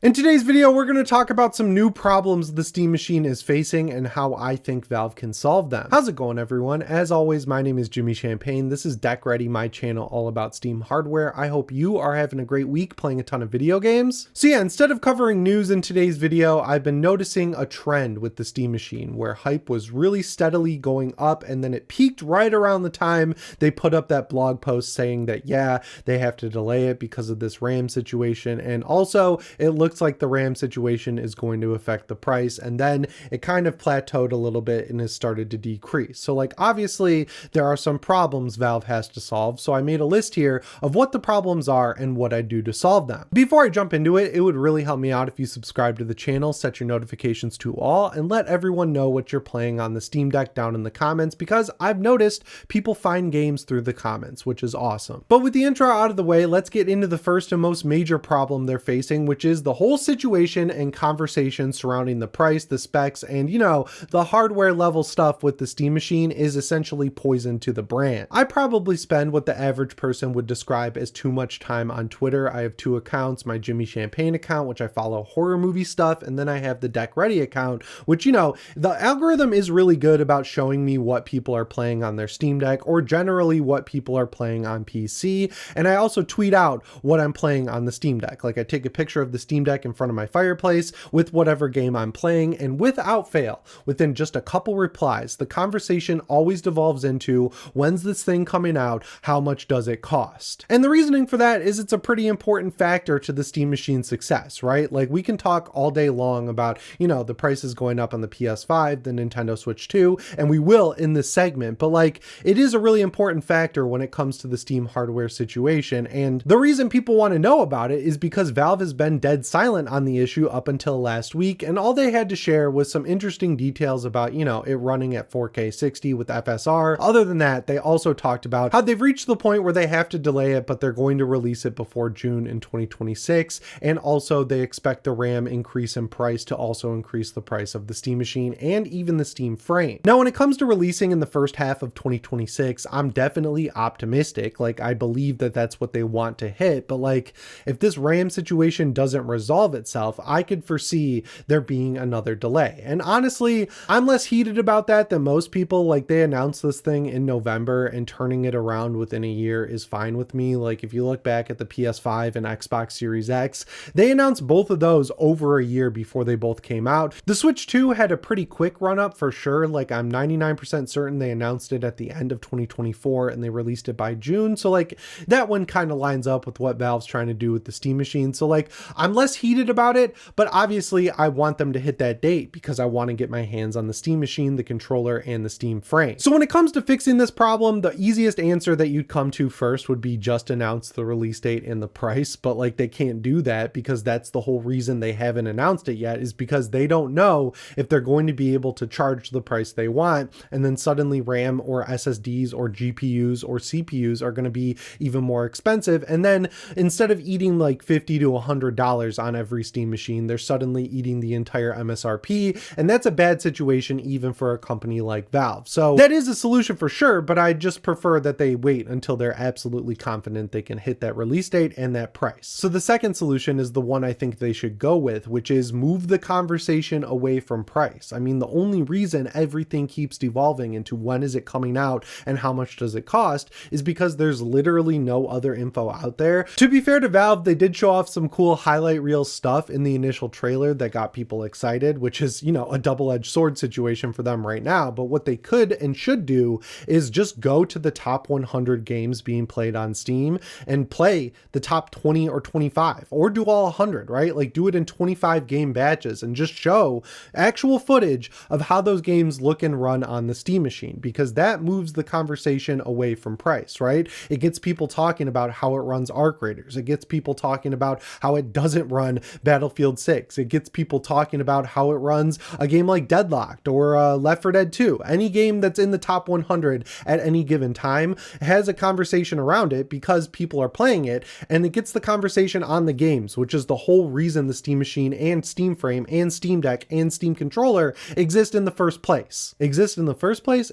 In today's video, we're going to talk about some new problems the Steam Machine is facing and how I think Valve can solve them. How's it going, everyone? As always, my name is Jimmy Champagne. This is Deck Ready, my channel all about Steam hardware. I hope you are having a great week playing a ton of video games. So yeah, instead of covering news in today's video, I've been noticing a trend with the Steam Machine where hype was really steadily going up, and then it peaked right around the time they put up that blog post saying that, yeah, they have to delay it because of this RAM situation. And also it looks like the RAM situation is going to affect the price, and then it kind of plateaued a little bit and has started to decrease. So like, obviously there are some problems Valve has to solve, so I made a list here of what the problems are and what I do to solve them. Before I jump into it, it would really help me out if you subscribe to the channel, set your notifications to all, and let everyone know what you're playing on the Steam Deck down in the comments, because I've noticed people find games through the comments, which is awesome. But with the intro out of the way, let's get into the first and most major problem they're facing, which is the whole situation and conversation surrounding the price, the specs, and the hardware level stuff with the Steam Machine is essentially poison to the brand. I probably spend what the average person would describe as too much time on Twitter. I have two accounts, my Jimmy Champagne account, which I follow horror movie stuff, and then I have the Deck Ready account, which the algorithm is really good about showing me what people are playing on their Steam Deck, or generally what people are playing on PC. And I also tweet out what I'm playing on the Steam Deck. Like, I take a picture of the Steam Deck in front of my fireplace with whatever game I'm playing, and without fail, within just a couple replies, the conversation always devolves into, when's this thing coming out? How much does it cost? And the reasoning for that is it's a pretty important factor to the Steam Machine's success, right? Like, we can talk all day long about, the prices going up on the PS5, the Nintendo Switch 2, and we will in this segment, but like, it is a really important factor when it comes to the Steam hardware situation. And the reason people want to know about it is because Valve has been dead silent on the issue up until last week, and all they had to share was some interesting details about, it running at 4K 60 with FSR. Other than that, they also talked about how they've reached the point where they have to delay it, but they're going to release it before June in 2026. And also they expect the RAM increase in price to also increase the price of the Steam Machine and even the Steam frame. Now, when it comes to releasing in the first half of 2026, I'm definitely optimistic. Like, I believe that that's what they want to hit, but like, if this RAM situation doesn't resolve itself, I could foresee there being another delay. And honestly, I'm less heated about that than most people. Like, they announced this thing in November, and turning it around within a year is fine with me. Like, if you look back at the PS5 and Xbox Series X, they announced both of those over a year before they both came out. The Switch 2 had a pretty quick run up for sure. Like, I'm 99% certain they announced it at the end of 2024 and they released it by June. So like, that one kind of lines up with what Valve's trying to do with the Steam Machine. So like, I'm less heated about it, but obviously I want them to hit that date because I want to get my hands on the Steam Machine, the controller, and the Steam frame. So when it comes to fixing this problem, the easiest answer that you'd come to first would be just announce the release date and the price, but like, they can't do that because that's the whole reason they haven't announced it yet, is because they don't know if they're going to be able to charge the price they want, and then suddenly RAM or SSDs or GPUs or CPUs are going to be even more expensive, and then instead of eating like $50 to $100 on every Steam Machine, they're suddenly eating the entire MSRP, and that's a bad situation even for a company like Valve. So that is a solution for sure, but I just prefer that they wait until they're absolutely confident they can hit that release date and that price. So the second solution is the one I think they should go with, which is move the conversation away from price. I mean, the only reason everything keeps devolving into when is it coming out and how much does it cost is because there's literally no other info out there. To be fair to Valve, they did show off some cool highlight reel stuff in the initial trailer that got people excited, which is, a double-edged sword situation for them right now. But what they could and should do is just go to the top 100 games being played on Steam and play the top 20 or 25, or do all 100, right? Like, do it in 25 game batches and just show actual footage of how those games look and run on the Steam Machine, because that moves the conversation away from price, right? It gets people talking about how it runs Arc Raiders. It gets people talking about how it doesn't run Battlefield 6. It gets people talking about how it runs a game like Deadlocked or Left 4 Dead 2. Any game that's in the top 100 at any given time has a conversation around it because people are playing it, and it gets the conversation on the games, which is the whole reason the Steam Machine and Steam Frame and Steam Deck and Steam Controller exist in the first place. Exist in the first place.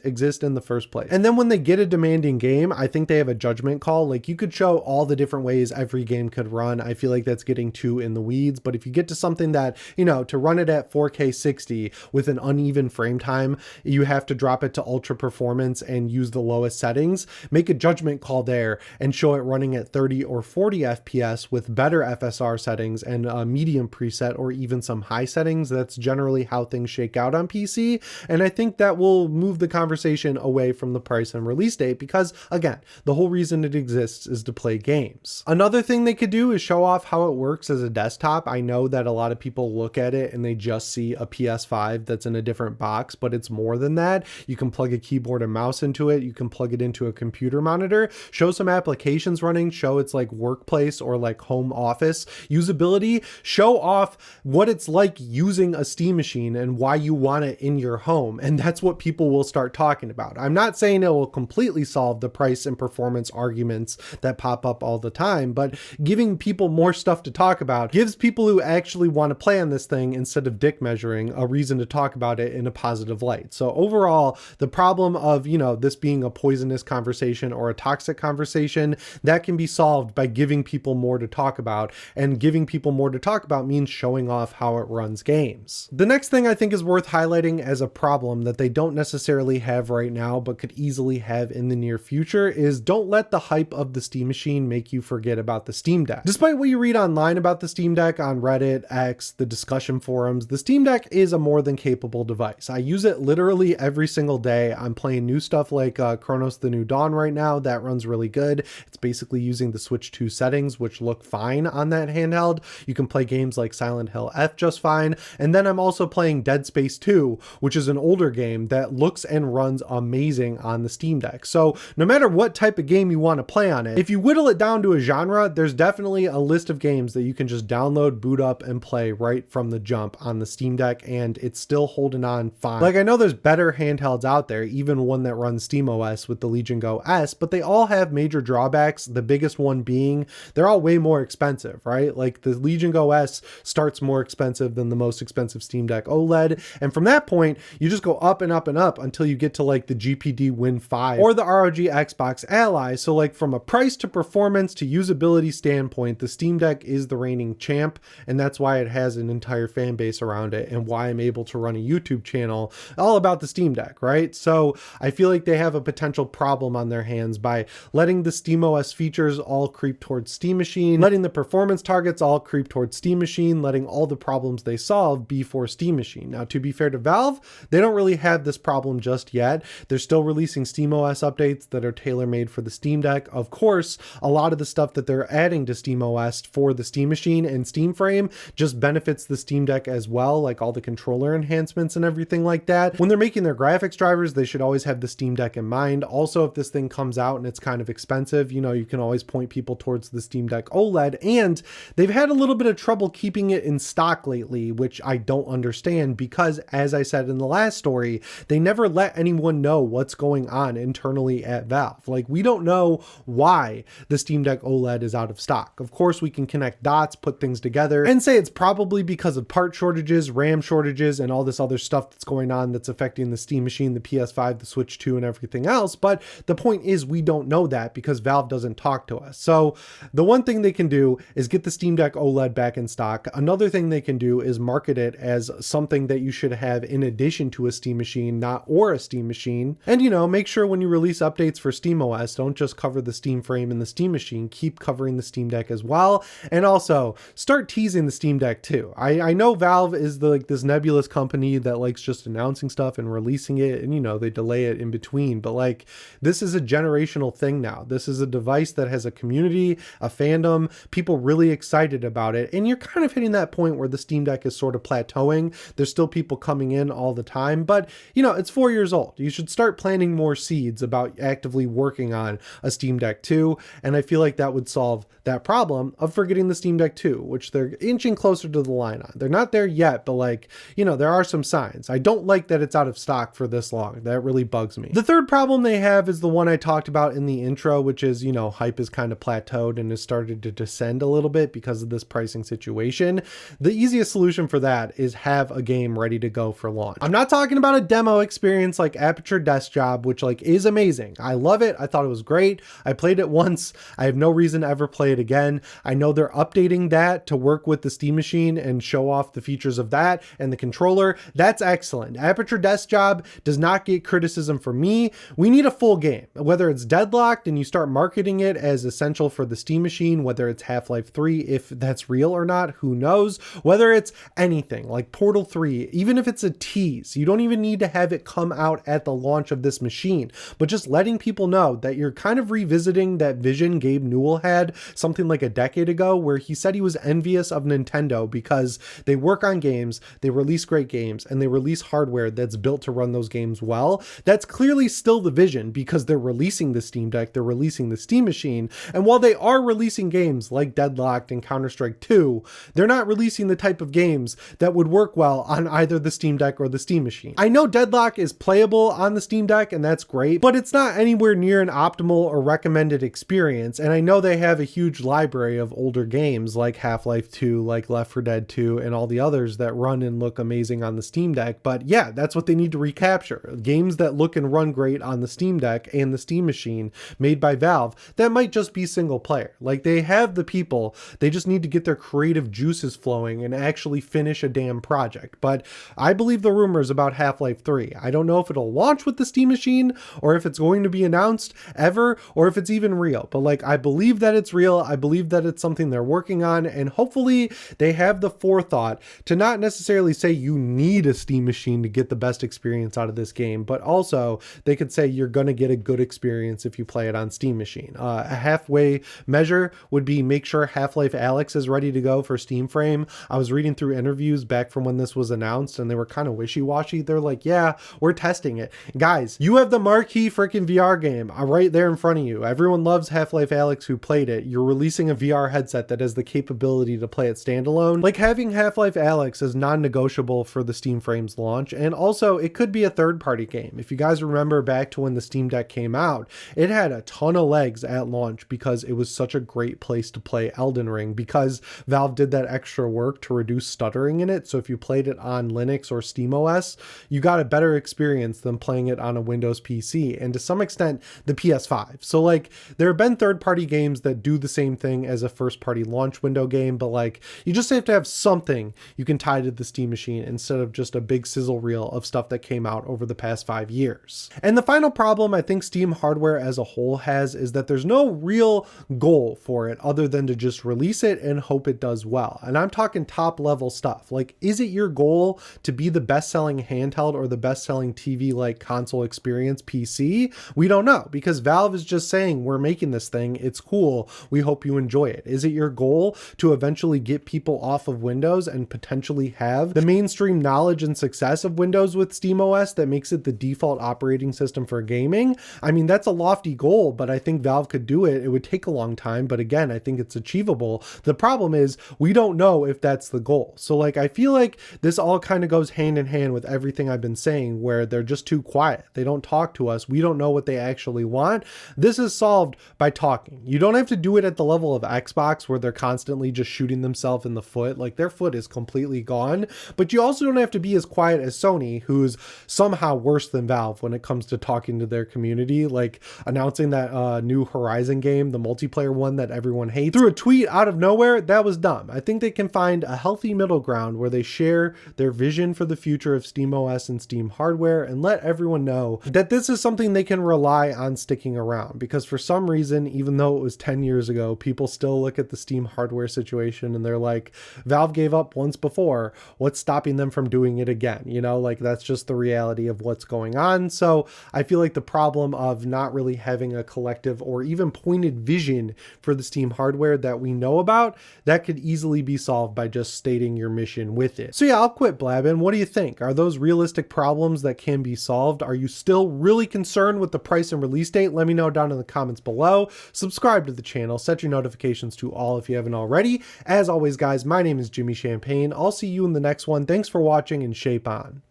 And then when they get a demanding game, I think they have a judgment call. Like, you could show all the different ways every game could run. I feel like that's getting too in the weeds. But if you get to something that, you know, to run it at 4K 60 with an uneven frame time, you have to drop it to ultra performance and use the lowest settings, make a judgment call there and show it running at 30 or 40 FPS with better FSR settings and a medium preset or even some high settings. That's generally how things shake out on PC. And I think that will move the conversation away from the price and release date because, again, the whole reason it exists is to play games. Another thing they could do is show off how it works as a desktop. I know that a lot of people look at it and they just see a PS5 that's in a different box, but it's more than that. You can plug a keyboard and mouse into it. You can plug it into a computer monitor, show some applications running, show it's like workplace or like home office usability, show off what it's like using a Steam machine and why you want it in your home. And that's what people will start talking about. I'm not saying it will completely solve the price and performance arguments that pop up all the time, but giving people more stuff to talk about gives people who actually want to play on this thing instead of dick measuring a reason to talk about it in a positive light. So overall, the problem of, you know, this being a poisonous conversation or a toxic conversation, that can be solved by giving people more to talk about, and giving people more to talk about means showing off how it runs games. The next thing I think is worth highlighting as a problem that they don't necessarily have right now but could easily have in the near future is don't let the hype of the Steam machine make you forget about the Steam Deck. Despite what you read online about the Steam Deck on Reddit, X, the discussion forums, the Steam Deck is a more than capable device. I use it literally every single day. I'm playing new stuff like Chronos The New Dawn right now. That runs really good. It's basically using the Switch 2 settings, which look fine on that handheld. You can play games like Silent Hill F just fine. And then I'm also playing Dead Space 2, which is an older game that looks and runs amazing on the Steam Deck. So no matter what type of game you want to play on it, if you whittle it down to a genre, there's definitely a list of games that you can just download, boot up, and play right from the jump on the Steam Deck, and it's still holding on fine. Like, I know there's better handhelds out there, even one that runs SteamOS with the Legion Go S, but they all have major drawbacks. The biggest one being they're all way more expensive, right? Like the Legion Go S starts more expensive than the most expensive Steam Deck OLED. And from that point, you just go up and up and up until you get to like the GPD Win 5 or the ROG Xbox Ally. So like from a price to performance to usability standpoint, the Steam Deck is the reigning champ. And that's why it has an entire fan base around it and why I'm able to run a YouTube channel all about the Steam Deck, right? So I feel like they have a potential problem on their hands by letting the SteamOS features all creep towards Steam Machine, letting the performance targets all creep towards Steam Machine, letting all the problems they solve be for Steam Machine. Now, to be fair to Valve, they don't really have this problem just yet. They're still releasing SteamOS updates that are tailor-made for the Steam Deck. Of course, a lot of the stuff that they're adding to SteamOS for the Steam Machine and Steam Frame just benefits the Steam Deck as well, like all the controller enhancements and everything like that. When they're making their graphics drivers, they should always have the Steam Deck in mind. Also, if this thing comes out and it's kind of expensive, you know, you can always point people towards the Steam Deck OLED. And they've had a little bit of trouble keeping it in stock lately, which I don't understand because, as I said in the last story, they never let anyone know what's going on internally at Valve. Like, we don't know why the Steam Deck OLED is out of stock. Of course, we can connect dots, put things together, and say it's probably because of part shortages, RAM shortages, and all this other stuff that's going on that's affecting the Steam Machine, the PS5, the Switch 2, and everything else. But the point is, we don't know that because Valve doesn't talk to us. So the one thing they can do is get the Steam Deck OLED back in stock. Another thing they can do is market it as something that you should have in addition to a Steam Machine, not or a Steam Machine. And, you know, make sure when you release updates for SteamOS, don't just cover the Steam Frame and the Steam Machine, keep covering the Steam Deck as well. And also start teasing the Steam Deck too. I know Valve is like this nebulous company that likes just announcing stuff and releasing it, and, you know, they delay it in between, but like, this is a generational thing now. This is a device that has a community, a fandom, people really excited about it. And you're kind of hitting that point where the Steam Deck is sort of plateauing. There's still people coming in all the time, but, you know, it's 4 years old. You should start planting more seeds about actively working on a Steam Deck 2. And I feel like that would solve that problem of forgetting the Steam Deck 2, which they're inching closer to the line on. They're not there yet, but like, you know, there are some signs. I don't like that it's out of stock for this long. That really bugs me. The third problem they have is the one I talked about in the intro, which is, you know, hype is kind of plateaued and has started to descend a little bit because of this pricing situation. The easiest solution for that is have a game ready to go for launch. I'm not talking about a demo experience like Aperture Desk Job, which like is amazing. I love it. I thought it was great. I played it once. I have no reason to ever play it again. I know they're updating that that to work with the Steam Machine and show off the features of that and the controller, that's excellent. Aperture Desk Job does not get criticism from me. We need a full game, whether it's deadlocked and you start marketing it as essential for the Steam Machine, whether it's Half-Life 3, if that's real or not, who knows, whether it's anything like Portal 3, even if it's a tease, you don't even need to have it come out at the launch of this machine, but just letting people know that you're kind of revisiting that vision Gabe Newell had something like a decade ago, where he said he was envious of Nintendo because they work on games, they release great games, and they release hardware that's built to run those games well. That's clearly still the vision because they're releasing the Steam Deck, they're releasing the Steam Machine, and while they are releasing games like Deadlocked and Counter-Strike 2, they're not releasing the type of games that would work well on either the Steam Deck or the Steam Machine. I know Deadlock is playable on the Steam Deck and that's great, but it's not anywhere near an optimal or recommended experience, and I know they have a huge library of older games like Half-Life 2, like Left 4 Dead 2, and all the others that run and look amazing on the Steam Deck, but yeah, that's what they need to recapture. Games that look and run great on the Steam Deck and the Steam Machine made by Valve that might just be single player. Like, they have the people, they just need to get their creative juices flowing and actually finish a damn project. But I believe the rumors about Half-Life 3. I don't know if it'll launch with the Steam Machine or if it's going to be announced ever or if it's even real, but like, I believe that it's real. I believe that it's something they're working on, and hopefully they have the forethought to not necessarily say you need a Steam Machine to get the best experience out of this game, but also they could say you're going to get a good experience if you play it on Steam Machine. A halfway measure would be make sure Half-Life Alyx is ready to go for Steam Frame. I was reading through interviews back from when this was announced and they were kind of wishy-washy. They're like, yeah, we're testing it. Guys, you have the marquee freaking VR game right there in front of you. Everyone loves Half-Life Alyx who played it. You're releasing a VR headset that has the capability to play it standalone. Like, having Half-Life Alyx is non-negotiable for the Steam Frame's launch, and also it could be a third-party game. If you guys remember back to when the Steam Deck came out, it had a ton of legs at launch because it was such a great place to play Elden Ring, because Valve did that extra work to reduce stuttering in it. So if you played it on Linux or SteamOS, you got a better experience than playing it on a Windows PC, and to some extent the PS5. So like, there have been third-party games that do the same thing as a first-party launch window game, but like, you just have to have something you can tie to the Steam Machine instead of just a big sizzle reel of stuff that came out over the past 5 years. And the final problem I think Steam hardware as a whole has is that there's no real goal for it other than to just release it and hope it does well. And I'm talking top level stuff. Like, is it your goal to be the best-selling handheld or the best-selling TV-like console experience PC? We don't know, because Valve is just saying, we're making this thing, it's cool, we hope you enjoy it. Is it your goal to eventually get people off of Windows and potentially have the mainstream knowledge and success of Windows with SteamOS that makes it the default operating system for gaming? I mean, that's a lofty goal, but I think Valve could do it. It would take a long time, but again, I think it's achievable. The problem is we don't know if that's the goal. So like, I feel like this all kind of goes hand in hand with everything I've been saying, where they're just too quiet. They don't talk to us. We don't know what they actually want. This is solved by talking. You don't have to do it at the level of Xbox where they're constantly just shooting themselves in the foot. Like, their foot is completely gone, but you also don't have to be as quiet as Sony, who's somehow worse than Valve when it comes to talking to their community, like announcing that new Horizon game, the multiplayer one that everyone hates, through a tweet out of nowhere. That was dumb. I think they can find a healthy middle ground where they share their vision for the future of SteamOS and Steam hardware and let everyone know that this is something they can rely on sticking around, because for some reason, even though it was 10 years ago, people still look at the Steam hardware situation and they're like, Valve gave up once before, what's stopping them from doing it again? You know, like, that's just the reality of what's going on. So I feel like the problem of not really having a collective or even pointed vision for the Steam hardware that we know about, that could easily be solved by just stating your mission with it. So yeah, I'll quit blabbing. What do you think? Are those realistic problems that can be solved? Are you still really concerned with the price and release date? Let me know down in the comments below. Subscribe to the channel, set your notifications to all if you haven't already. As always, guys, my name is Jimmy Champagne. I'll see you in the next one. Thanks for watching, and shape on.